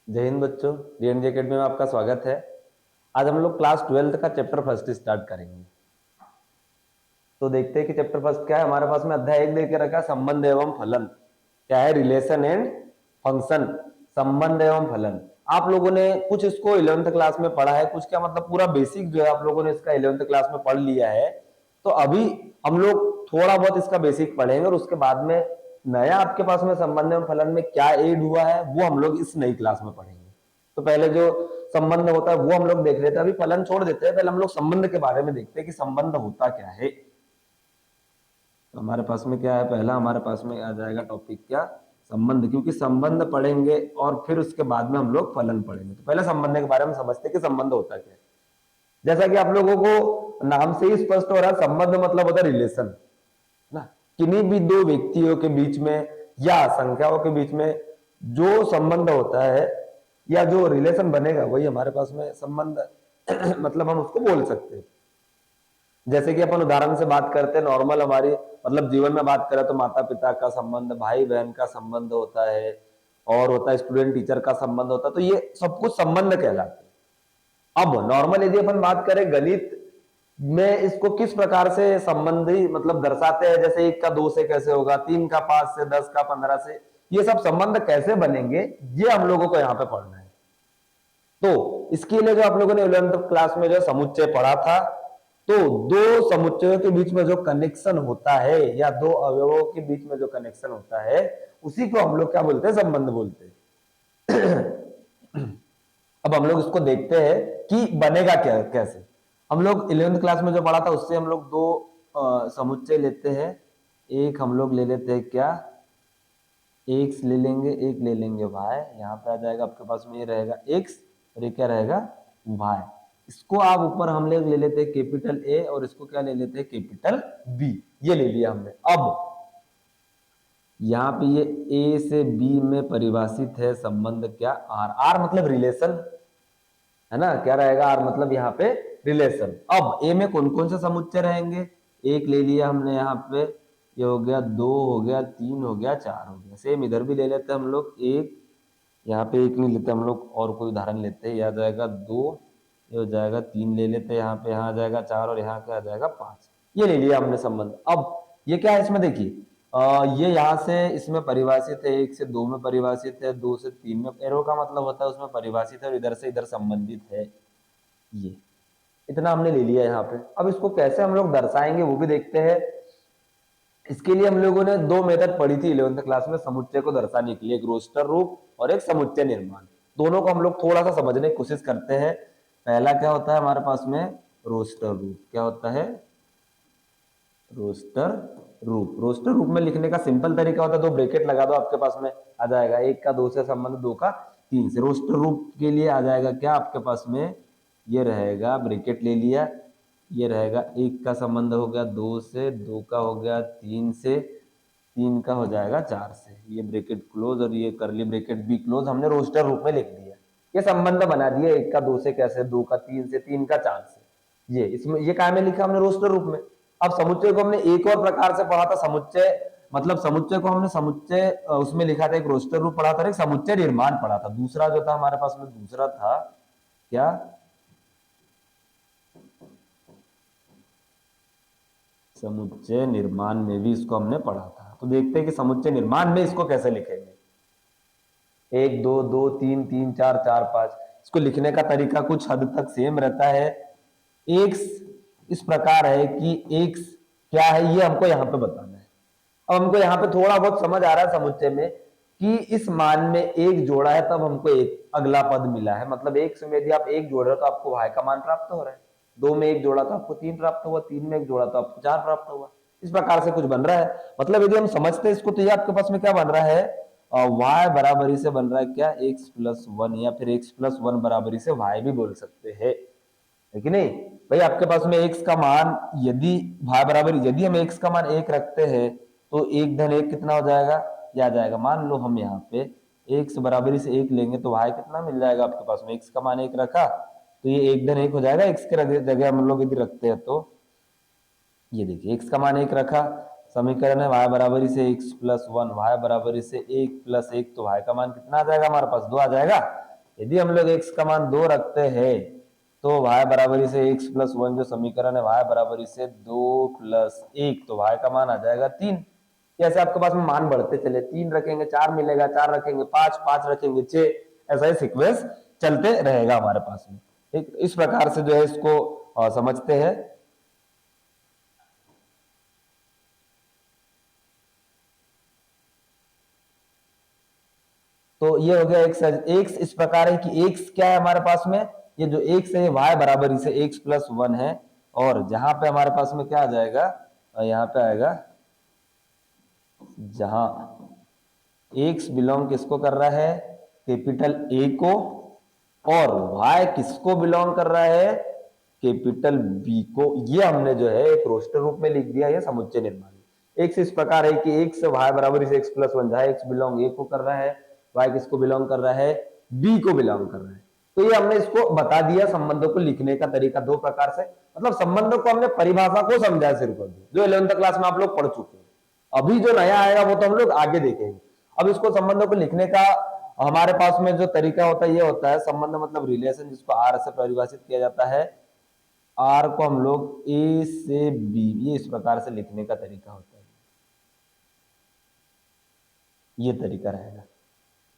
जय हिंद बच्चों, DNG academy में आपका स्वागत है। आज हम लोग क्लास 12th का चैप्टर फर्स्ट स्टार्ट करेंगे। तो देखते हैं कि चैप्टर फर्स्ट क्या है। हमारे पास में अध्याय 1 देके रखा है, संबंध एवं फलन। क्या है? Relation and function. संबंध एवं फलन। आप लोगों ने कुछ इसको 11th क्लास में पढ़ा है, कुछ क्या मतलब पूरा बेसिक जो है आप लोगों ने इसका 11th क्लास में पढ़ लिया है। तो अभी हम लोग थोड़ा बहुत इसका बेसिक पढ़ेंगे और उसके बाद में नया आपके पास में संबंध एवं फलन में क्या एड हुआ है वो हम लोग इस नई क्लास में पढ़ेंगे। तो पहले जो संबंध होता है वो हम लोग देख लेते हैं, अभी फलन छोड़ देते हैं, पहले हम लोग संबंध के बारे में देखते हैं कि संबंध होता क्या है। तो हमारे पास में क्या है, पहला हमारे पास में आ जाएगा टॉपिक क्या, संबंध। क्योंकि संबंध पढ़ेंगे और फिर उसके बाद में हम लोग फलन पढ़ेंगे। तो पहले संबंध के बारे में समझते हैं कि संबंध होता क्या है। जैसा कि आप लोगों को नाम से ही स्पष्ट हो रहा है, संबंध मतलब होता है रिलेशन ना। किन्हीं भी दो व्यक्तियों के बीच में या संख्याओं के बीच में जो संबंध होता है या जो रिलेशन बनेगा वही हमारे पास में संबंध मतलब हम उसको बोल सकते हैं। जैसे कि अपन उदाहरण से बात करते हैं, नॉर्मल हमारी मतलब जीवन में बात करें तो माता पिता का संबंध, भाई बहन का संबंध होता है, और होता है स्टूडेंट टीचर का संबंध होता है। तो ये सब कुछ संबंध कहलाते हैं। अब नॉर्मल यदि अपन बात करें गणित में, इसको किस प्रकार से संबंधी मतलब दर्शाते हैं, जैसे 1 का 2 से कैसे होगा, 3 का 5 से, 10 का 15 से, ये सब संबंध कैसे बनेंगे ये हम लोगों को यहाँ पे पढ़ना है। तो इसके लिए जो आप लोगों ने 11th क्लास में जो समुच्चय पढ़ा था, तो दो समुच्चयों के बीच में जो कनेक्शन होता है या दो अवयवों के बीच में जो कनेक्शन होता है उसी को हम लोग क्या बोलते हैं, संबंध बोलते हैं। अब हम लोग इसको देखते हैं कि बनेगा क्या, कैसे। हम लोग 11th क्लास में जो पढ़ा था उससे हम लोग दो समुच्चय लेते हैं। एक हम लोग ले लेते हैं क्या, एक्स ले लेंगे, एक ले लेंगे वाई। यहाँ पे आ जाएगा आपके पास में, ये रहेगा एक्स और ये क्या रहेगा, वाई। इसको आप ऊपर हम लोग ले लेते हैं कैपिटल ए और इसको क्या ले लेते हैं, कैपिटल बी। ये ले लिया हमने। अब यहाँ पे ये ए से बी में परिभाषित है संबंध क्या, आर। आर मतलब रिलेशन है ना, क्या रहेगा, आर मतलब यहाँ पे रिलेशन। अब ए में कौन कौन से समुच्चय रहेंगे, एक ले लिया हमने यहाँ पे, ये हो गया, 2 हो गया, 3 हो गया, 4 हो गया। सेम इधर भी ले लेते हैं हम लोग, एक यहाँ पे, एक नहीं लेते हम लोग, और कोई उदाहरण लेते हैं। यह आ जाएगा 2, ये हो जाएगा 3 ले लेते हैं यहाँ पे, यहाँ आ जाएगा 4 और यहाँ क्या आ जाएगा 5। ये ले लिया हमने संबंध। अब ये क्या है इसमें देखिए, ये यहाँ से इसमें परिभाषित है, 1 से 2 में परिभाषित है, 2 से 3 में, एरो का मतलब होता है उसमें परिभाषित है और इधर से इधर संबंधित है। ये इतना हमने ले लिया यहाँ पे। अब इसको कैसे हम लोग दर्शाएंगे वो भी देखते हैं। इसके लिए हम लोगों ने दो मेथड पढ़ी थी 11th क्लास में समुच्चय को दर्शाने के लिए, एक रोस्टर रूप और एक समुच्चय निर्माण। दोनों को हम लोग थोड़ा सा समझने की कोशिश करते हैं। पहला क्या होता है हमारे पास में, रोस्टर रूप। क्या होता है, रोस्टर रूप। रोस्टर रूप में लिखने का सिंपल तरीका होता है, दो ब्रैकेट लगा दो, आपके पास में आ जाएगा 1 का 2 से संबंध, 2 का 3 से। रोस्टर रूप के लिए आ जाएगा क्या आपके पास में, ये रहेगा, ब्रैकेट ले लिया, ये रहेगा 1 का संबंध हो गया 2 से, 2 का हो गया 3 से, 3 का हो जाएगा 4 से, ये ब्रैकेट क्लोज और ये करली ब्रैकेट भी क्लोज। हमने रोस्टर रूप में लिख दिया, ये संबंध बना दिया 1 का 2 से कैसे, 2 का 3 से, 3 का 4 से। ये इसमें ये काय में लिखा हमने, रोस्टर रूप में। अब समुच्चय को हमने एक और प्रकार से पढ़ा था, समुच्चय मतलब समुच्चय को हमने समुच्चय उसमें लिखा था, एक रोस्टर रूप पढ़ा था, एक समुच्चय निर्माण पढ़ा था। दूसरा जो था हमारे पास में, दूसरा था क्या, समुच्चय निर्माण में भी इसको हमने पढ़ा था। तो देखते हैं कि समुच्चय निर्माण में इसको कैसे लिखेंगे। 1 2 2 3 3 4 4 5, इसको लिखने का तरीका कुछ हद तक सेम रहता है। एक्स इस प्रकार है कि एक्स क्या है ये हमको यहाँ पे बताना है। अब हमको यहाँ पे थोड़ा बहुत समझ आ रहा है समुच्चय में कि इस मान में एक जोड़ा है तब हमको एक अगला पद मिला है। मतलब एक में यदि आप एक जोड़ रहे हो तो आपको y का मान प्राप्त हो रहा है, 2 में एक जोड़ा तो आपको 3 प्राप्त हुआ, 3 में एक जोड़ा तो आपको 4 प्राप्त हुआ। इस प्रकार से कुछ बन रहा है। मतलब यदि हम समझते हैं इसको तो ये आपके पास में क्या बन रहा है, y बराबरी से बन रहा है क्या, x प्लस 1, या फिर x प्लस 1 बराबरी से y भी बोल सकते हैं, है कि नहीं भाई। आपके पास में x का मान यदि y बराबर, यदि हम x का मान 1 रखते हैं तो 1 धन 1 कितना हो जाएगा, ये आ जाएगा। मान लो हम यहाँ पे x बराबरी से 1 लेंगे तो y कितना मिल जाएगा आपके पास में, x का मान 1 रखा तो ये 1 धन 1 हो जाएगा। x के जगह हम लोग यदि रखते हैं तो ये देखिए x का मान 1 रखा, समीकरण है y बराबरी से x प्लस 1, y बराबरी से 1 प्लस 1, तो y का मान कितना आ जाएगा हमारे पास, 2 आ जाएगा। यदि हम लोग x का मान 2 रखते हैं तो y बराबरी से x प्लस 1 जो समीकरण है y बराबरी से 2 प्लस 1, तो y का मान आ जाएगा 3। ऐसे आपके पास में मान बढ़ते चले, 3 रखेंगे 4 मिलेगा, 4 रखेंगे 5, 5 रखेंगे 6, ऐसा ही सीक्वेंस चलते रहेगा हमारे पास में। ठीक, इस प्रकार से जो है इसको समझते हैं। तो ये हो गया एक्स। एक्स इस प्रकार है कि एक्स क्या है हमारे पास में, ये जो एक्स है वाई बराबर इसे एक्स प्लस 1 है, और जहां पे हमारे पास में क्या आ जाएगा, यहाँ पे आएगा जहां एक्स बिलोंग किसको कर रहा है, कैपिटल ए को, और वाई किसको बिलोंग कर रहा है, कैपिटल बी को। ये हमने जो है एक रोस्टर रूप में लिख दिया, ये समुच्चय निर्माण। एक्स इस प्रकार है कि एक्स वाई बराबर इसे एक्स प्लस 1, जहां एक्स बिलोंग ए को कर रहा है, वाई किसको बिलोंग कर रहा है, बी को बिलोंग कर रहा है। तो ये हमने इसको बता दिया, संबंधों को लिखने का तरीका दो प्रकार से, मतलब संबंधों को हमने परिभाषा को समझा सिर्फ, जो 11th क्लास में आप लोग पढ़ चुके हैं। अभी जो नया आएगा वो तो हम लोग आगे देखेंगे। अब इसको संबंधों को लिखने का हमारे पास में जो तरीका होता है ये होता है संबंध मतलब रिलेशन, जिसको आर से परिभाषित किया जाता है। आर को हम लोग ए से बी, ये इस प्रकार से लिखने का तरीका होता है, ये तरीका रहेगा।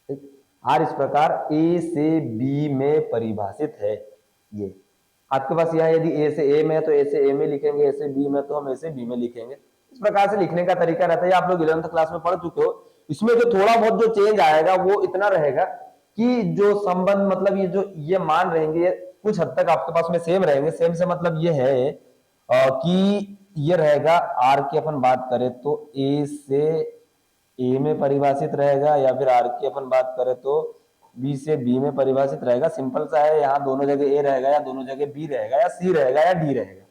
ठीक, आर इस प्रकार ए से बी में परिभाषित है। ये आपके पास यहाँ यदि ए से ए में है तो ए से ए में लिखेंगे, ए से बी में तो हम ए से बी में लिखेंगे। इस प्रकार से लिखने का तरीका रहता है, आप लोग 11th क्लास में पढ़ चुके हो। इसमें जो थोड़ा बहुत जो चेंज आएगा वो इतना रहेगा कि जो संबंध मतलब ये जो ये मान रहेंगे कुछ हद तक आपके पास में सेम रहेंगे। सेम से मतलब ये है कि ये रहेगा आर की अपन बात करें तो ए से ए में परिभाषित रहेगा, या फिर आर की अपन बात करें तो बी से बी में परिभाषित रहेगा। सिंपल सा है, यहाँ दोनों जगह ए रहेगा या दोनों जगह बी रहेगा या सी रहेगा या डी रहेगा।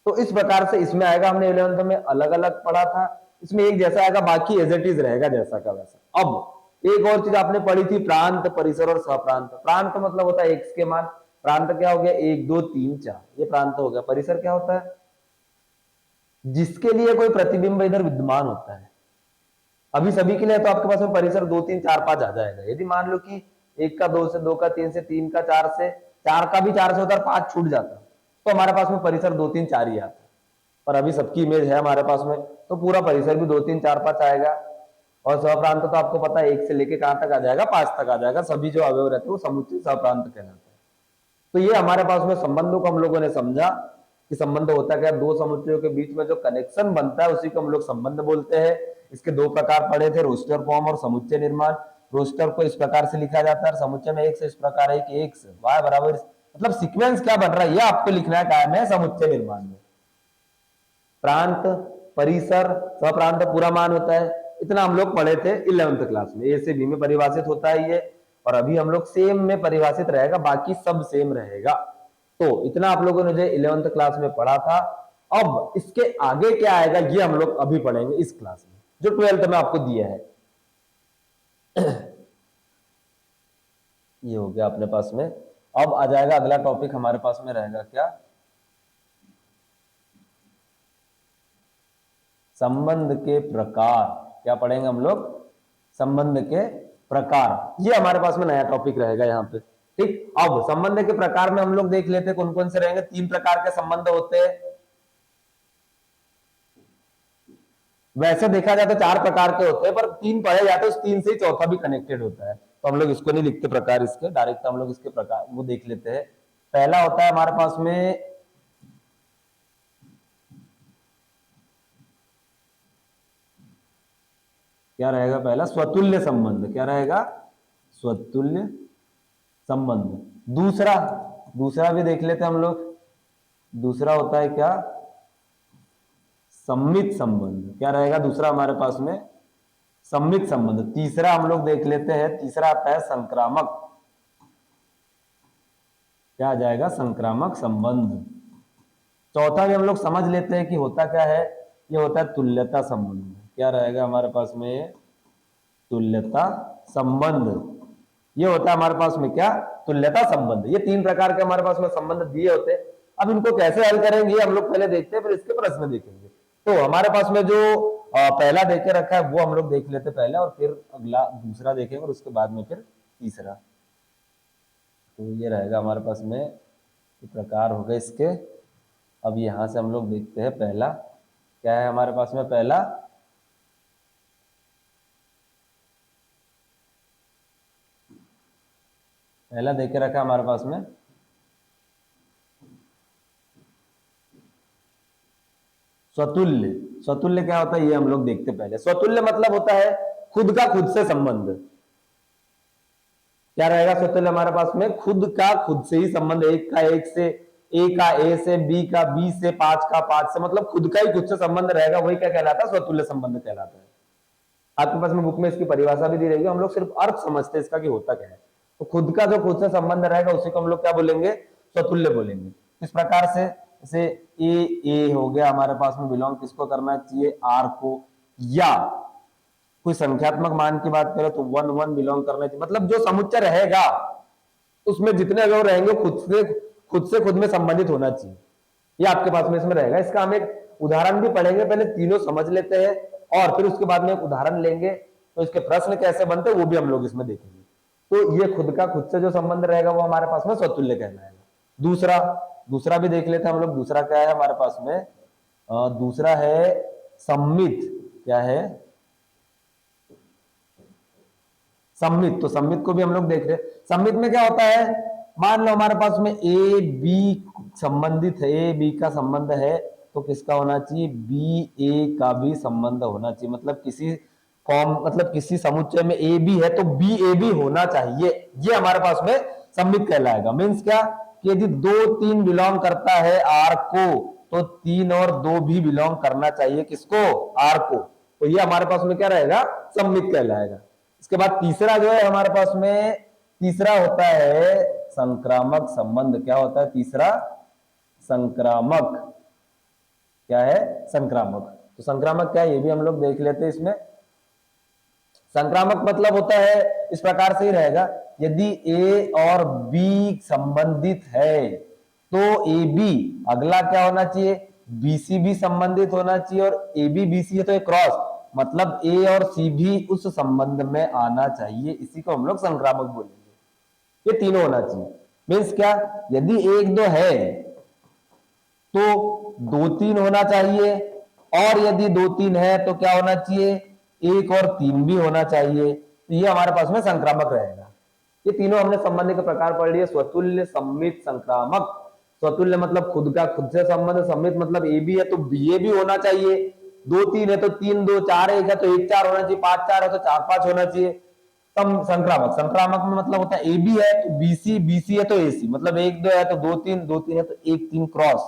तो इस प्रकार से इसमें आएगा। हमने 11th में अलग अलग पढ़ा था, इसमें एक जैसा आएगा, बाकी एज इट इज रहेगा जैसा का वैसा। अब एक और चीज आपने पढ़ी थी, प्रांत, परिसर और सप्रांत। प्रांत मतलब होता है एक्स के मान, प्रांत क्या हो गया 1 2 3 4, ये प्रांत हो गया। परिसर क्या होता है, जिसके लिए कोई प्रतिबिंब इधर विद्यमान होता है। अभी सभी के लिए तो आपके पास में परिसर 2 3 4 5 आ जाएगा। यदि मान लो कि 1 का 2 से, 2 का 3 से, 3 का 4 से, 4 का भी 4 से होता है, 5 छूट जाता, तो हमारे पास में परिसर 2 3 4 ही आता है। पर अभी सबकी इमेज है हमारे पास में, तो पूरा परिसर भी 2 3 4 5 आएगा। और सप्रांत तो आपको पता है 1 से लेके कहां तक आ जाएगा, 5 तक आ जाएगा। सभी जो अवयव रहते हैं वो समुच्चय सप्रांत कहलाता है। तो ये हमारे पास में संबंधों को हम लोगों ने समझा कि संबंध होता क्या, दो समुच्चयों के बीच में जो कनेक्शन बनता है उसी को हम लोग संबंध बोलते हैं। इसके दो प्रकार पढ़े थे, रोस्टर फॉर्म और समुच्चय निर्माण। रोस्टर को इस प्रकार से लिखा जाता है, समुच्चय में एक से इस प्रकार है कि एक्स वाई बराबर, मतलब सीक्वेंस क्या बन रहा है ये आपको लिखना है कायम है समुच्चय निर्माण में। प्रांत, परिसर, सप्रांत पूरा मान होता है, इतना हम लोग पढ़े थे 11th क्लास में। ए से बी में परिभाषित होता है ये, और अभी हम लोग सेम में परिभाषित रहेगा, बाकी सब सेम रहेगा। तो इतना आप लोगों ने जो 11th क्लास में पढ़ा था। अब इसके आगे क्या आएगा ये हम लोग अभी पढ़ेंगे इस क्लास में, जो 12th में आपको दिया है। ये हो गया अपने पास में। अब आ जाएगा अगला टॉपिक हमारे पास में रहेगा क्या, संबंध के प्रकार। क्या पढ़ेंगे हम लोग, संबंध के प्रकार। ये हमारे पास में नया टॉपिक रहेगा यहाँ पे। ठीक, अब संबंध के प्रकार में हम लोग देख लेते हैं कौन कौन से रहेंगे। 3 प्रकार के संबंध होते हैं, वैसे देखा जाए तो 4 प्रकार के होते हैं, पर 3 पढ़े जाते हैं, उस 3 से ही चौथा भी कनेक्टेड होता है। तो हम लोग इसको नहीं लिखते प्रकार इसके, डायरेक्ट हम लोग इसके प्रकार वो देख लेते हैं। पहला होता है हमारे पास में क्या रहेगा, पहला स्वतुल्य संबंध। क्या रहेगा, स्वतुल्य संबंध। दूसरा भी देख लेते हैं हम लोग। दूसरा होता है क्या, सम्मित संबंध। क्या रहेगा दूसरा हमारे पास में, सम्मित संबंध। तीसरा हम लोग देख लेते हैं, तीसरा आता है संक्रामक। क्या आ जाएगा, संक्रामक संबंध। चौथा भी हम लोग समझ लेते हैं कि होता क्या है, ये होता है तुल्यता संबंध। क्या रहेगा हमारे पास में, तुल्यता संबंध। ये होता है हमारे पास में क्या, तुल्यता संबंध। ये 3 प्रकार के हमारे पास में संबंध दिए होते हैं। अब इनको कैसे हल करेंगे हम लोग पहले देखते हैं, फिर इसके प्रश्न देखेंगे। तो हमारे पास में जो पहला देखे रखा है वो हम लोग देख लेते पहले, और फिर अगला दूसरा देखेंगे, और उसके बाद में फिर तीसरा। तो ये रहेगा हमारे पास में, ये प्रकार हो गए इसके। अब यहाँ से हम लोग देखते हैं पहला क्या है हमारे पास में। पहला देखे रखा हमारे पास में स्वतुल्य। स्वतुल्य क्या होता है ये हम लोग देखते पहले। स्वतुल्य मतलब होता है खुद का खुद से संबंध। क्या रहेगा स्वतुल्य हमारे पास में? खुद का खुद से ही संबंध। एक का एक से, ए का ए से, बी का बी से, पांच का पांच से, मतलब खुद का ही खुद से संबंध रहेगा, वही क्या कहलाता है? स्वतुल्य संबंध कहलाता है। आपके पास में बुक में इसकी परिभाषा भी दी रहेगी, हम लोग सिर्फ अर्थ समझते हैं इसका कि होता क्या है। तो खुद का जो खुद से संबंध रहेगा उसी को हम लोग क्या बोलेंगे? स्वतुल्य बोलेंगे। इस प्रकार से जैसे ए हो गया हमारे पास में, बिलोंग किसको करना चाहिए? आर को। या कोई संख्यात्मक मान की बात करें तो 1 1 बिलोंग करना चाहिए। मतलब जो समुच्चय रहेगा उसमें जितने अवयव रहेंगे खुद में संबंधित होना चाहिए। ये आपके पास में इसमें रहेगा। इसका हम एक उदाहरण भी पढ़ेंगे, पहले तीनों समझ लेते हैं और फिर उसके बाद में एक उदाहरण लेंगे, तो इसके प्रश्न कैसे बनते हैं वो भी हम लोग इसमें देखेंगे। तो ये खुद का खुद से जो संबंध रहेगा वो हमारे पास में स्वतुल्य कहलाएगा। दूसरा भी देख लेते हैं हम लोग। दूसरा क्या है हमारे पास में? दूसरा है सम्मित। क्या है? सम्मित। तो सम्मित को भी हम लोग देख रहे हैं। सम्मित में क्या होता है? मान लो हमारे पास में ए बी संबंधित है, ए बी का संबंध है, तो किसका होना चाहिए? बी ए का भी संबंध होना चाहिए। मतलब किसी समुच्चय में ए बी है तो बी ए भी होना चाहिए। ये हमारे पास में सम्मित कहलाएगा। मीन्स क्या कि यदि 2 3 बिलोंग करता है आर को, तो 3 और 2 भी बिलोंग करना चाहिए किसको? आर को। तो ये हमारे पास में क्या रहेगा? सम्मित कहलाएगा। इसके बाद तीसरा जो है हमारे पास में, तीसरा होता है संक्रामक संबंध। क्या होता है तीसरा? संक्रामक। क्या है? संक्रामक। तो संक्रामक क्या है ये भी हम लोग देख लेते हैं इसमें। संक्रामक मतलब होता है इस प्रकार से ही रहेगा, यदि ए और बी संबंधित है तो ए बी अगला क्या होना चाहिए? बीसी भी संबंधित होना चाहिए, और ए बी बीसी है तो एक क्रॉस, मतलब ए और सी भी उस संबंध में आना चाहिए। इसी को हम लोग संक्रामक बोलेंगे। ये तीनों होना चाहिए। मीन्स क्या? यदि 1 2 है तो 2 3 होना चाहिए, और यदि 2 3 है तो क्या होना चाहिए? 1 और 3 भी होना चाहिए। तो ये हमारे पास में संक्रामक रहेगा। ये तीनों हमने संबंध के प्रकार पढ़ लिए, स्वतुल्य, सम्मित, संक्रामक। स्वतुल्य मतलब खुद का खुद से संबंध, सम्मित मतलब ए बी है तो बी ए भी होना चाहिए, 2 3 है तो 3 2, 4 1 है तो 1 4 होना चाहिए, 5 4 है तो 4 5 होना चाहिए। संक्रामक में मतलब होता है ए बी है तो बीसी, बीसी है तो एसी, मतलब 1 2 है तो 2 3, 2 3 है तो 1 3 क्रॉस।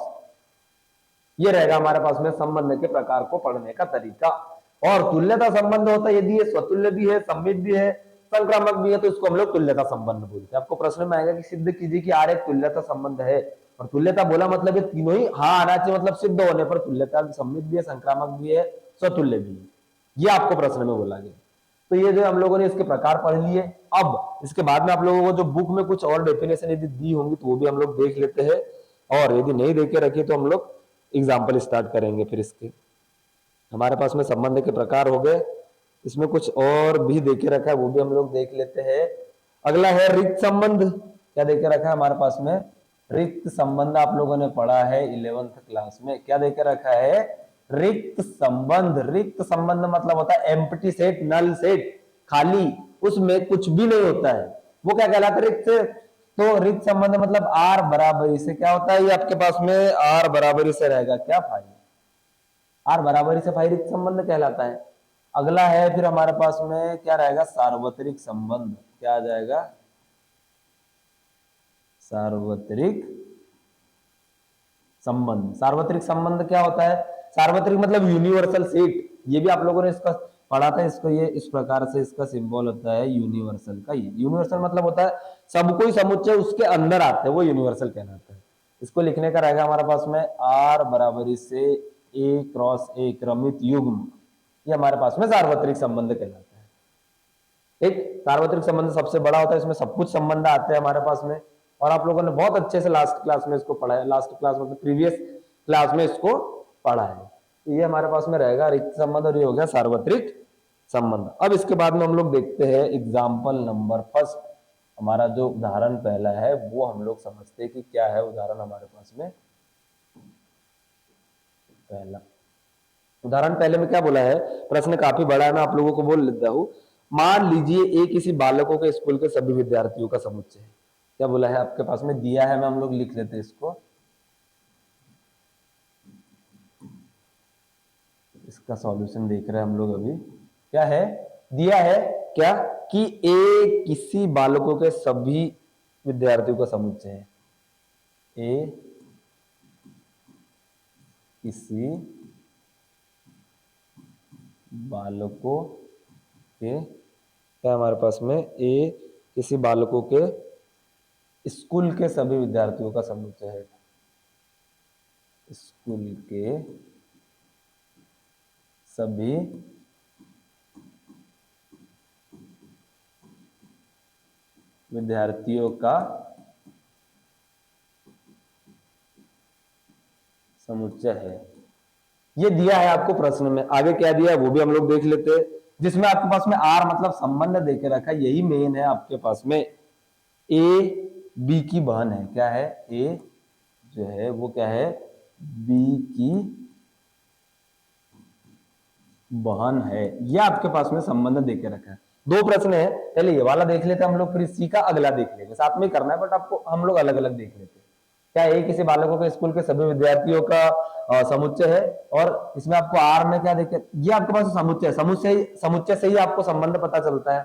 ये रहेगा हमारे पास में संबंध के प्रकार को पढ़ने का तरीका। और तुल्यता संबंध होता है यदि ये स्वतुल्य भी है, सम्मित भी है, संक्रामक भी है, तो इसको हम लोग तुल्यता संबंध बोलते हैं। आपको प्रश्न में आएगा कि सिद्ध कीजिए कि आर एक तुल्यता संबंध है, और तुल्यता बोला मतलब ये तीनों ही हाँ आना चाहिए, मतलब सिद्ध होने पर तुल्यता सम्मित भी है, संक्रामक भी है, स्वतुल्य भी है। ये आपको प्रश्न में बोला गया। तो ये जो हम लोगों ने इसके प्रकार पढ़ लिए। अब इसके बाद में आप लोगों को जो बुक में कुछ और डेफिनेशन यदि दी होंगी तो वो भी हम लोग देख लेते हैं, और यदि नहीं देखे रखी तो हम लोग एग्जाम्पल स्टार्ट करेंगे। फिर इसके हमारे पास में संबंध के प्रकार हो गए, इसमें कुछ और भी देखे रखा है वो भी हम लोग देख लेते हैं। अगला है रिक्त संबंध। क्या देखे रखा है हमारे पास में? रिक्त संबंध आप लोगों ने पढ़ा है 11th क्लास में। क्या देखे रखा है? रिक्त संबंध। रिक्त संबंध मतलब होता है एम्प्टी सेट, नल सेट, खाली, उसमें कुछ भी नहीं होता है, वो क्या कहलाता है? रिक्त। तो रिक्त संबंध मतलब आर बराबरी से क्या होता है? ये आपके पास में आर बराबरी से रहेगा। क्या फाई? आर बराबरी से फाई रिक्त संबंध कहलाता है। अगला है फिर हमारे पास में क्या रहेगा? सार्वत्रिक संबंध। क्या आ जाएगा? सार्वत्रिक संबंध। सार्वत्रिक संबंध क्या होता है? सार्वत्रिक मतलब यूनिवर्सल सेट। ये भी आप लोगों ने इसका पढ़ा था। इसको ये इस प्रकार से इसका सिंबल होता है यूनिवर्सल का। ये यूनिवर्सल मतलब होता है सब कोई समुच्चय उसके अंदर आते हैं, वो यूनिवर्सल कहलाता है। इसको लिखने का रहेगा हमारे पास में आर बराबरी से ए क्रॉस ए क्रमित युग्म। ये हमारे पास में सार्वत्रिक संबंध कहलाता है। एक सार्वत्रिक संबंध सबसे बड़ा होता है, इसमें सब कुछ संबंध आते हैं हमारे पास में, और आप लोगों ने बहुत अच्छे से लास्ट क्लास में इसको पढ़ा है। लास्ट क्लास मतलब प्रीवियस क्लास में इसको पढ़ा है। तो ये हमारे पास में रहेगा रिक्त संबंध, और ये हो गया सार्वत्रिक संबंध। अब इसके बाद में हम लोग देखते हैं एग्जाम्पल नंबर फर्स्ट। हमारा जो उदाहरण पहला है वो हम लोग समझते हैं कि क्या है उदाहरण हमारे पास में पहला। उदाहरण पहले में क्या बोला है, प्रश्न काफी बड़ा है, मैं आप लोगों को बोल लेता हूं। मान लीजिए एक किसी बालकों के स्कूल के सभी विद्यार्थियों का समुच्चय है। क्या बोला है आपके पास में, दिया है, मैं हम लोग लिख लेते हैं इसको। इसका सॉल्यूशन देख रहे हैं हम लोग अभी। क्या है दिया है, क्या कि ए किसी बालकों के सभी विद्यार्थियों का समुच्चय है। ए किसी बालकों के, क्या हमारे पास में, ए किसी बालकों के स्कूल के सभी विद्यार्थियों का समुच्चय है। स्कूल के सभी विद्यार्थियों का समुच्चय है। ये दिया है आपको प्रश्न में। आगे क्या दिया है वो भी हम लोग देख लेते हैं, जिसमें आपके पास में आर मतलब संबंध देके रखा है। यही मेन है आपके पास में। ए बी की बहन है। क्या है, ए जो है वो क्या है, बी की बहन है। यह आपके पास में संबंध देके रखा है। दो प्रश्न है, पहले ये वाला देख लेते हैं हम लोग, फिर इसी का अगला देख लेंगे। साथ में करना है बट आपको हम लोग अलग अलग देख लेते हैं। क्या है, किसी बालकों के स्कूल के सभी विद्यार्थियों का समुच्चय है, और इसमें आपको आर में क्या देखे, ये आपके पास समुच्चय, समुच्चय से ही आपको संबंध पता चलता है।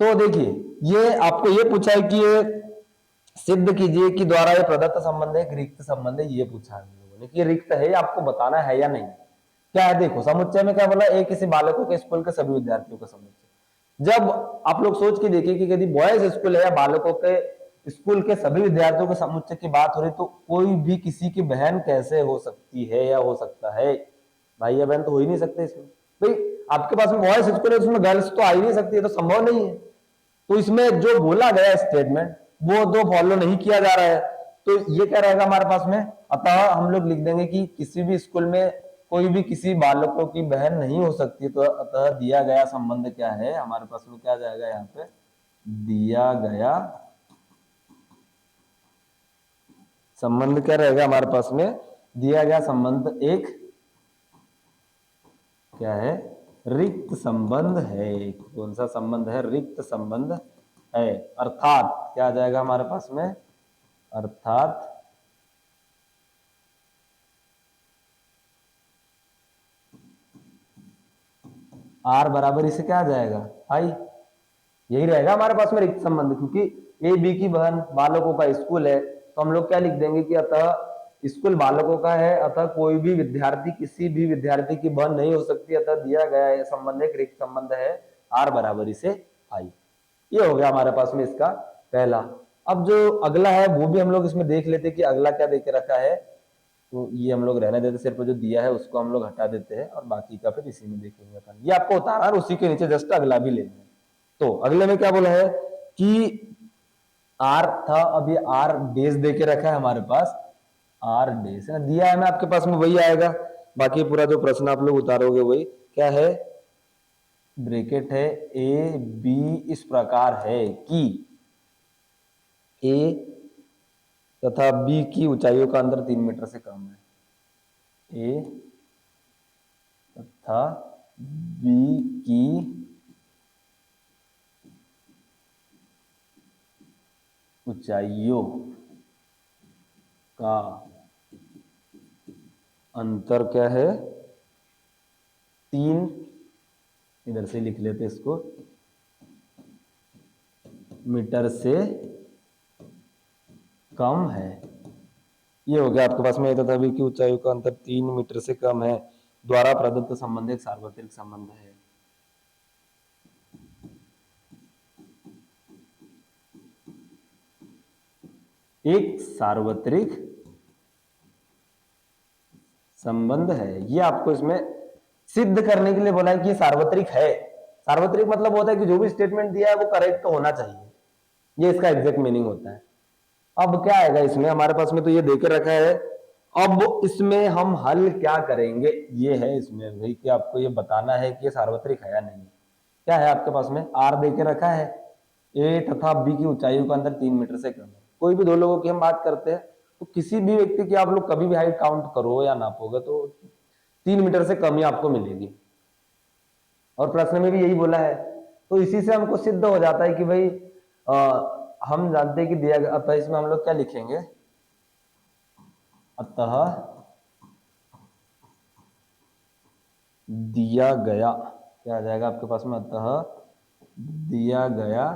तो देखिए ये आपको ये पूछा है कि ये सिद्ध कीजिए कि द्वारा ये प्रदत्त संबंध है, रिक्त संबंध है। ये पूछा है हम लोगों ने कि रिक्त है, आपको बताना है या नहीं। क्या है, देखो समुच्चय में क्या बोला, एक किसी बालकों के स्कूल के सभी विद्यार्थियों का समुच्चय। जब आप लोग सोच के देखिए कि यदि बॉयज स्कूल है या बालकों के स्कूल के सभी विद्यार्थियों के समुच्चय की बात हो रही, तो कोई भी किसी की बहन कैसे हो सकती है या हो सकता है, भाई या बहन तो हो ही नहीं सकते इसमें। भाई आपके पास में बॉयज स्कूल है, उसमें गर्ल्स तो आ ही नहीं सकती है, तो संभव नहीं है। तो इसमें जो बोला गया स्टेटमेंट वो तो फॉलो नहीं किया जा रहा है। तो ये क्या रहेगा हमारे पास में, अतः हम लोग लिख देंगे कि किसी भी स्कूल में कोई भी किसी बालकों की बहन नहीं हो सकती। तो अतः दिया गया संबंध क्या है हमारे पास में, क्या जाएगा यहाँ पे, दिया गया संबंध क्या रहेगा हमारे पास में, दिया गया संबंध एक क्या है, रिक्त संबंध है। कौन सा संबंध है, रिक्त संबंध है। अर्थात क्या आ जाएगा हमारे पास में, अर्थात आर बराबर इसे क्या आ जाएगा भाई, यही रहेगा हमारे पास में रिक्त संबंध। क्योंकि ए बी की बहन बालकों का स्कूल है, तो हम लोग क्या लिख देंगे कि अतः स्कूल बालकों का है, अतः कोई भी विद्यार्थी किसी भी विद्यार्थी की बहन नहीं हो सकती, अतः दिया गया है संबंध एक रिक्त संबंध है, आर बराबर इसे आई। ये हो गया हमारे पास में इसका पहला। अब जो अगला है वो भी हम लोग इसमें देख लेते हैं कि अगला क्या देके रखा है। तो ये हम लोग रहने देते, सिर्फ जो दिया है उसको हम लोग हटा देते हैं और बाकी का फिर इसी में देखेंगे अपन। ये आपको उतारा और उसी के नीचे जस्ट अगला भी लेना है। तो अगले में क्या बोला है कि आर था, अब ये आर डेज देके रखा है हमारे पास, आर डेज है दिया है, मैं आपके पास में वही आएगा। बाकी पूरा जो प्रश्न आप लोग उतारोगे वही क्या है, ब्रैकेट है ए बी इस प्रकार है कि ए तथा बी की ऊंचाइयों का अंतर 3 मीटर से कम है। ए तथा बी की ऊंचाइयों का अंतर क्या है, 3, इधर से लिख लेते इसको, मीटर से कम है। ये हो गया आपके पास में, तथा बी की ऊंचाइयों का अंतर 3 मीटर से कम है, द्वारा प्रदत्त संबंध एक सार्वत्रिक संबंध है। एक सार्वत्रिक संबंध है। ये आपको इसमें सिद्ध करने के लिए बोला है कि ये सार्वत्रिक है। सार्वत्रिक मतलब होता है कि जो भी स्टेटमेंट दिया है वो करेक्ट होना चाहिए, ये इसका एग्जैक्ट मीनिंग होता है। अब क्या आएगा इसमें हमारे पास में, तो ये देकर रखा है। अब इसमें हम हल क्या करेंगे, ये है इसमें भाई कि आपको ये बताना है कि ये सार्वत्रिक है या नहीं। क्या है आपके पास में, आर देके रखा है, ए तथा बी की ऊंचाइयों का अंतर 3 मीटर से कम है। कोई भी दो लोगों की हम बात करते हैं तो किसी भी व्यक्ति की आप लोग कभी भी हाइट काउंट करो या नापोगे तो 3 मीटर से कम ही आपको मिलेगी, और प्रश्न में भी यही बोला है। तो इसी से हमको सिद्ध हो जाता है कि भाई हम जानते हैं कि दिया गया, अतः इसमें हम लोग क्या लिखेंगे, अतः दिया गया, क्या आ जाएगा आपके पास में, अतः दिया गया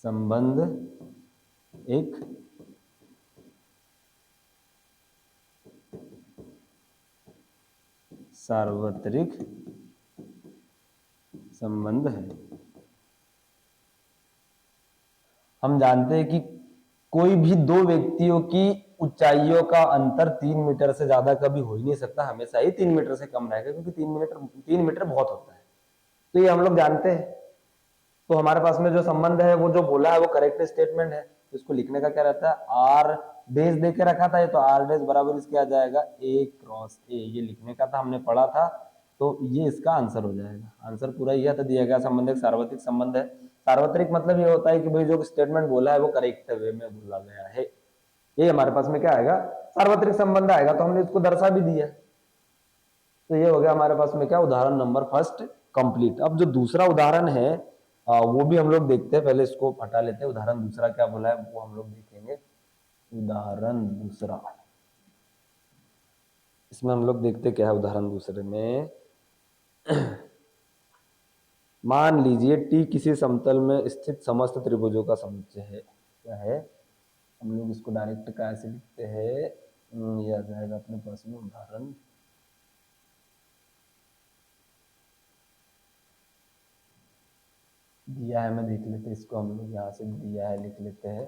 संबंध एक सार्वत्रिक संबंध है। हम जानते हैं कि कोई भी दो व्यक्तियों की ऊंचाइयों का अंतर 3 मीटर से ज्यादा कभी हो ही नहीं सकता, हमेशा ही 3 मीटर से कम रहेगा, क्योंकि 3 मीटर बहुत होता है। तो ये हम लोग जानते हैं। तो हमारे पास में जो संबंध है वो जो बोला है वो करेक्ट स्टेटमेंट है। तो इसको लिखने का क्या रहता है, आर डैश दे के रखा था, ये तो आर डैश बराबर इसके आ जाएगा ए क्रॉस ए, ये लिखने का था, हमने पढ़ा था, तो ये इसका आंसर हो जाएगा। आंसर पूरा यह था, दिया गया संबंध एक सार्वत्रिक संबंध है। सार्वत्रिक मतलब ये होता है कि भाई जो स्टेटमेंट बोला है वो करेक्ट वे में बोला गया है। ये हमारे पास में क्या आएगा, सार्वत्रिक संबंध आएगा। तो हमने इसको दर्शा भी दिया। तो ये हो गया हमारे पास में क्या, उदाहरण नंबर फर्स्ट कंप्लीट। अब जो दूसरा उदाहरण है वो भी हम लोग देखते हैं, पहले इसको हटा लेते हैं। उदाहरण दूसरा क्या बोला है वो हम लोग देखेंगे। उदाहरण दूसरा, इसमें हम लोग देखते क्या है उदाहरण दूसरे में। मान लीजिए टी किसी समतल में स्थित समस्त त्रिभुजों का समुच्चय है। क्या है, हम लोग इसको डायरेक्ट कैसे लिखते हैं, ये आ जाएगा अपने पास में उदाहरण दिया है, मैं देख लेते हैं इसको, हम लोग यहाँ से दिया है लिख लेते हैं।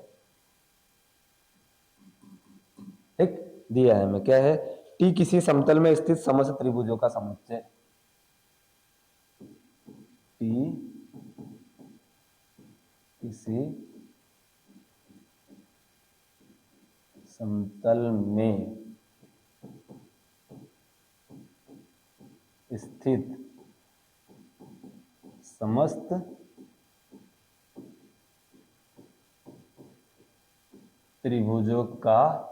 ठीक, दिया है मैं, क्या है, टी किसी समतल में स्थित समस्त त्रिभुजों का समुच्चय। टी किसी समतल में स्थित समस्त त्रिभुजों का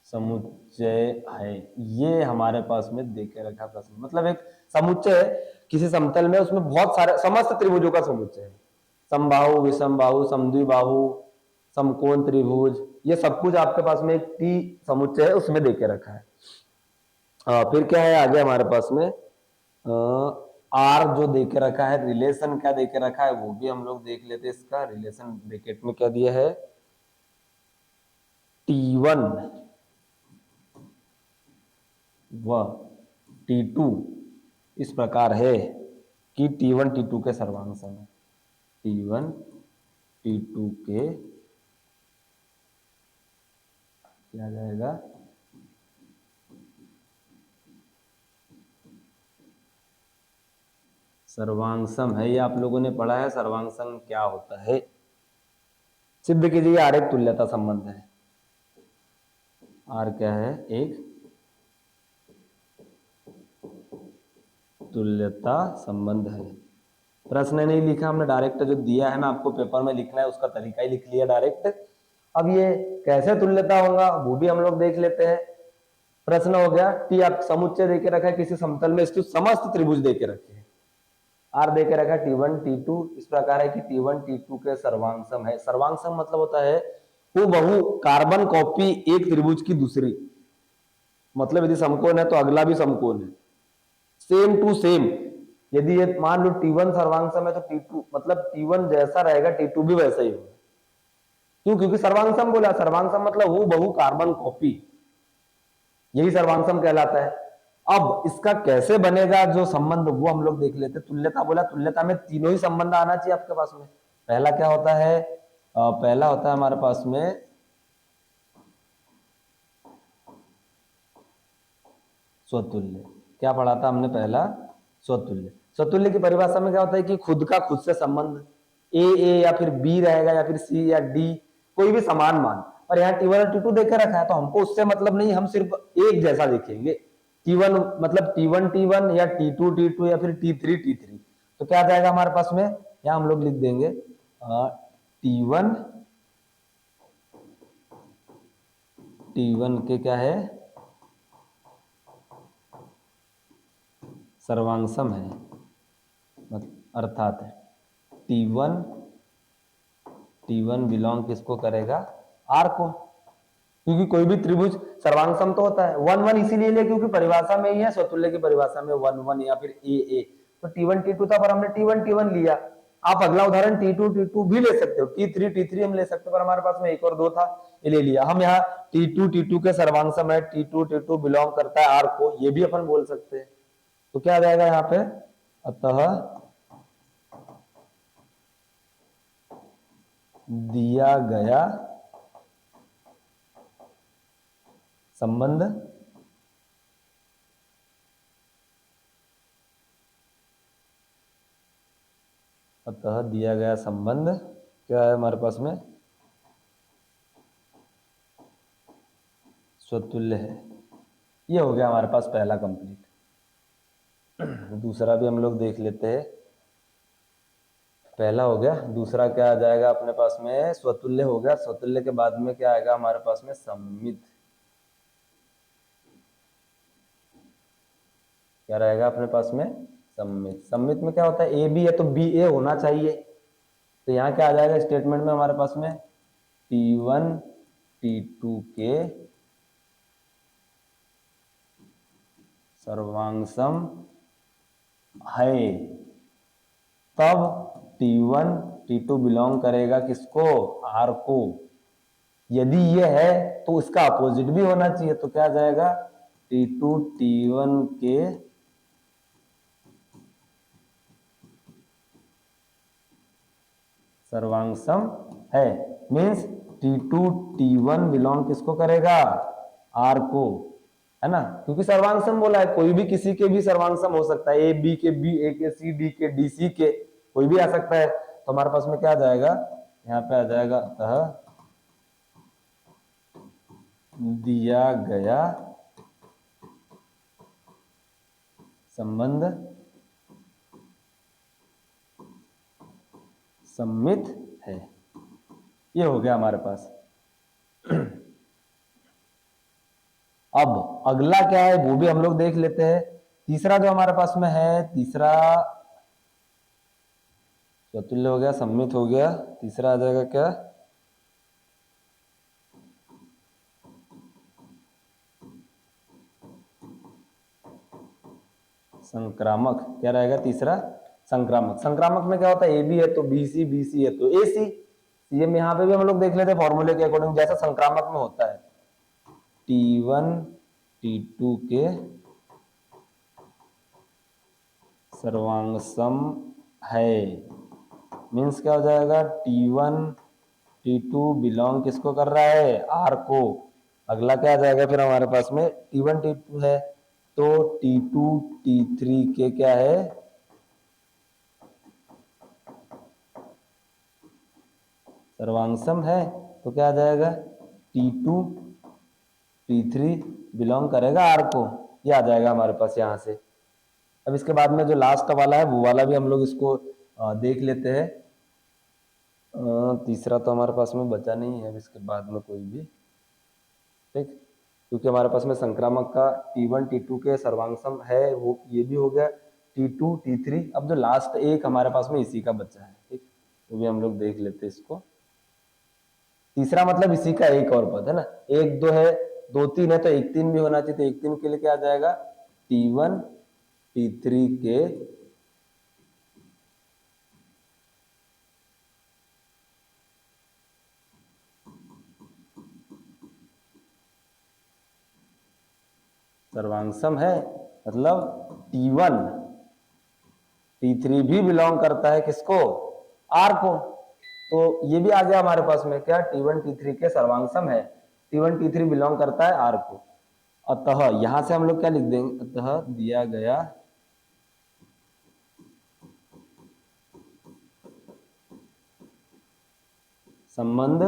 समुच्चय है। ये हमारे पास में देके रखा प्रश्न, मतलब एक समुच्चय है किसी समतल में, उसमें बहुत सारे समस्त त्रिभुजों का समुच्चय है। समबाहु, विषमबाहु, समद्विबाहु, समकोण त्रिभुज, ये सब कुछ आपके पास में एक टी समुच्चय है, उसमें देके रखा है। फिर क्या है आगे हमारे पास में, आर जो देके रखा है, रिलेशन क्या देके रखा है वो भी हम लोग देख लेते हैं। इसका रिलेशन ब्रैकेट में क्या दिया है, T1 व T2 इस प्रकार है कि T1 T2 के सर्वांग सम है। T1 T2 के क्या जाएगा, सर्वांग सम है। ये आप लोगों ने पढ़ा है, सर्वांग सम क्या होता है। सिद्ध कीजिए, आर एक तुल्यता संबंध है। आर क्या है, एक तुल्यता संबंध है। प्रश्न नहीं लिखा हमने, डायरेक्ट जो दिया है मैं आपको पेपर में लिखना है उसका तरीका ही लिख लिया डायरेक्ट। अब ये कैसे तुल्यता होगा वो भी हम लोग देख लेते हैं। प्रश्न हो गया, टी आप समुच्चय देके रखा है, किसी समतल में स्थित समस्त त्रिभुज देके रखे हैं। आर देके रखा है T1 T2 इस प्रकार है कि T1 T2 के सर्वांग सम है। सर्वांग सम मतलब होता है वो बहु कार्बन कॉपी एक त्रिभुज की दूसरी, मतलब यदि समकोण है तो अगला भी समकोण है, सेम टू सेम। यदि ये मान लो T1 सर्वांग सम है तो T2 मतलब T1 जैसा रहेगा T2 भी वैसा ही होगा। क्यों, क्योंकि सर्वांग सम बोला, सर्वांग सम मतलब वो बहु कार्बन कॉपी, यही सर्वांग सम कहलाता है। अब इसका कैसे बनेगा जो संबंध वो हम लोग देख लेते। तुल्यता बोला, तुल्यता में तीनों ही संबंध आना चाहिए आपके पास में। पहला क्या होता है, पहला होता है हमारे पास में स्वतुल्य। क्या पढ़ा था हमने पहला, स्वतुल्य। स्वतुल्य की परिभाषा में क्या होता है कि खुद का खुद से संबंध, ए ए या फिर बी रहेगा या फिर सी या डी, कोई भी समान मान। और यहाँ T1 और T2 देकर रखा है तो हमको उससे मतलब नहीं, हम सिर्फ एक जैसा देखेंगे। T1 मतलब T1 T1 या T2 T2 या फिर T3 T3, तो क्या आ जाएगा हमारे पास में, यहाँ हम लोग लिख देंगे T1 के क्या है, सर्वांगसम है, अर्थात T1 बिलोंग किसको करेगा, R को, क्योंकि कोई भी त्रिभुज सर्वांगसम तो होता है। 1 1 इसीलिए लिया क्योंकि परिभाषा में ही है, स्वतुल्य की परिभाषा में 1 1 या फिर A तो T1 T2 था, पर हमने T1 लिया। आप अगला उदाहरण T2 भी ले सकते हो, T3 हम ले सकते हो, पर हमारे पास में 1 और 2 था, ये ले लिया। हम यहाँ T2 के सर्वांगसम है, T2 बिलोंग करता है R को, ये भी अपन बोल सकते हैं। तो क्या आ जाएगा यहाँ पे, अतः दिया गया संबंध क्या है हमारे पास में, स्वतुल्य है। ये हो गया हमारे पास पहला कंप्लीट। दूसरा भी हम लोग देख लेते हैं। पहला हो गया, दूसरा क्या आ जाएगा अपने पास में, स्वतुल्य हो गया। स्वतुल्य के बाद में क्या आएगा हमारे पास में, सममित। क्या रहेगा अपने पास में, सममित। सममित में क्या होता है, ए बी है तो बी ए होना चाहिए। तो यहाँ क्या आ जाएगा स्टेटमेंट में हमारे पास में, T1 T2 के सर्वांगसम है, तब T1 T2 बिलोंग करेगा किसको, R को। यदि ये है तो इसका अपोजिट भी होना चाहिए। तो क्या आ जाएगा, T2 T1 के सर्वांगसम है, मीन्स T2 T1 बिलोंग किसको करेगा, R को, है ना, क्योंकि सर्वांगसम बोला है, कोई भी किसी के भी सर्वांगसम हो सकता है, ए बी के बी, ए के सी, डी के डी, सी के कोई भी आ सकता है। तो हमारे पास में क्या आ जाएगा, यहाँ पे आ जाएगा, अतः दिया गया संबंध सममित है। ये हो गया हमारे पास। अब अगला क्या है वो भी हम लोग देख लेते हैं। तीसरा जो हमारे पास में है, तीसरा स्वतुल्य हो गया, सममित हो गया। तीसरा आ जाएगा क्या, संक्रामक। क्या रहेगा तीसरा, संक्रामक। संक्रामक में क्या होता है, ए बी है तो बी सी, बी सी है तो ए सी। ये यहाँ पे भी हम लोग देख लेते हैं फॉर्मूले के अकॉर्डिंग, जैसा संक्रामक में होता है, T1 T2 के सर्वांगसम है, मीन्स क्या हो जाएगा, T1 T2 बिलोंग किसको कर रहा है, R को। अगला क्या आ जाएगा फिर हमारे पास में, T1 T2 है तो T2 T3 के क्या है, सर्वांगसम है। तो क्या आ जाएगा, T2 T3 बिलोंग करेगा R को। ये आ जाएगा हमारे पास यहाँ से। अब इसके बाद में जो लास्ट वाला है वो वाला भी हम लोग इसको देख लेते हैं। तीसरा तो हमारे पास में बचा नहीं है इसके बाद में कोई भी, ठीक, क्योंकि हमारे पास में संक्रामक का T1 T2 के सर्वांगसम है, वो ये भी हो गया, T2 T3। अब जो लास्ट एक हमारे पास में इसी का बचा है, ठीक, तो भी हम लोग देख लेते हैं इसको। तीसरा मतलब इसी का एक और पद है ना, एक दो है, दो तीन है तो एक तीन भी होना चाहिए। तो एक तीन के लिए क्या आ जाएगा, T1 T3 के सर्वांगसम है, मतलब T1 T3 भी बिलोंग करता है किसको, R को। तो ये भी आ गया हमारे पास में क्या, T1 T3 के सर्वांगसम है, T1 T3 बिलोंग करता है R को। अतः यहां से हम लोग क्या लिख देंगे, अतः दिया गया संबंध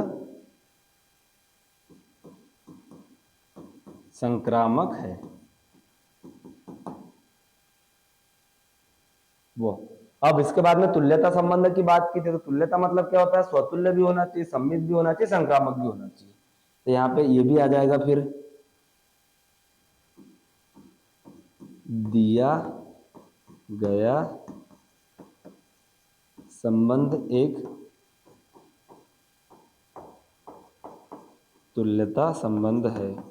संक्रामक है। वो अब इसके बाद में तुल्यता संबंध की बात की थी, तो तुल्यता मतलब क्या होता है, स्वतुल्य भी होना चाहिए, सम्मित भी होना चाहिए, संक्रामक भी होना चाहिए। तो यहाँ पे ये भी आ जाएगा फिर, दिया गया संबंध एक तुल्यता संबंध है।